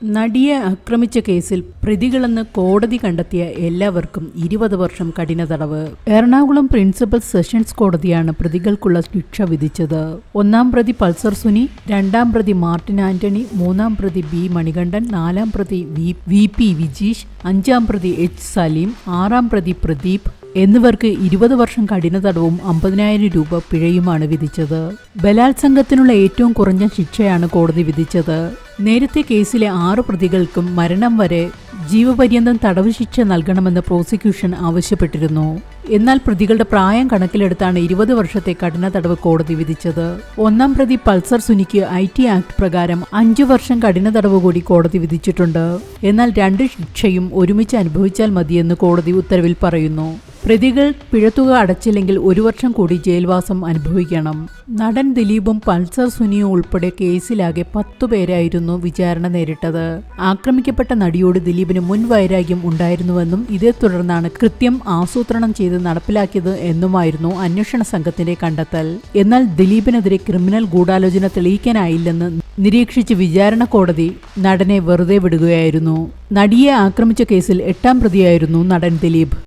നടിയെ ആക്രമിച്ച കേസിൽ പ്രതികളെന്ന് കോടതി കണ്ടെത്തിയ എല്ലാവർക്കും 20 വർഷം കഠിന തടവ്. എറണാകുളം പ്രിൻസിപ്പൽ സെഷൻസ് കോടതിയാണ് പ്രതികൾക്കുള്ള ശിക്ഷ വിധിച്ചത്. ഒന്നാം പ്രതി പൾസർ സുനി, രണ്ടാം പ്രതി മാർട്ടിൻ ആന്റണി, മൂന്നാം പ്രതി ബി മണികണ്ഠൻ, നാലാം പ്രതി വി പി വിജീഷ്, അഞ്ചാം പ്രതി എച്ച് സലീം, ആറാം പ്രതി പ്രദീപ് എന്നിവർക്ക് 20 വർഷം കഠിന തടവും 50,000 രൂപ പിഴയുമാണ് വിധിച്ചത്. ബലാത്സംഗത്തിനുള്ള ഏറ്റവും കുറഞ്ഞ ശിക്ഷയാണ് കോടതി വിധിച്ചത്. നേരത്തെ കേസിലെ 6 പ്രതികൾക്കും മരണം വരെ ജീവപര്യന്തം തടവ് ശിക്ഷ നൽകണമെന്ന് പ്രോസിക്യൂഷൻ ആവശ്യപ്പെട്ടിരുന്നു. എന്നാൽ പ്രതികളുടെ പ്രായം കണക്കിലെടുത്താണ് 20 വർഷത്തെ കഠിന തടവ് കോടതി വിധിച്ചത്. ഒന്നാം പ്രതി പൾസർ സുനിക്ക് IT ആക്ട് പ്രകാരം 5 വർഷം കഠിന തടവ് കൂടി കോടതി വിധിച്ചിട്ടുണ്ട്. എന്നാൽ 2 ശിക്ഷയും ഒരുമിച്ച് അനുഭവിച്ചാൽ മതിയെന്ന് കോടതി ഉത്തരവിൽ പറയുന്നു. പ്രതികൾ പിഴത്തുക അടച്ചില്ലെങ്കിൽ 1 വർഷം കൂടി ജയിൽവാസം അനുഭവിക്കണം. നടൻ ദിലീപും പൾസർ സുനിയും ഉൾപ്പെടെ കേസിലാകെ 10 പേരായിരുന്നു വിചാരണ നേരിട്ടത്. ആക്രമിക്കപ്പെട്ട നടിയോട് ദിലീപിന് മുൻ വൈരാഗ്യം ഉണ്ടായിരുന്നുവെന്നും ഇതേ തുടർന്നാണ് കൃത്യം ആസൂത്രണം ചെയ്ത് നടപ്പിലാക്കിയത് എന്നുമായിരുന്നു അന്വേഷണ സംഘത്തിന്റെ കണ്ടെത്തൽ. എന്നാൽ ദിലീപിനെതിരെ ക്രിമിനൽ ഗൂഢാലോചന തെളിയിക്കാനായില്ലെന്ന് നിരീക്ഷിച്ച് വിചാരണ കോടതി നടനെ വെറുതെ വിടുകയായിരുന്നു. നടിയെ ആക്രമിച്ച കേസിൽ 8ാം പ്രതിയായിരുന്നു നടൻ ദിലീപ്.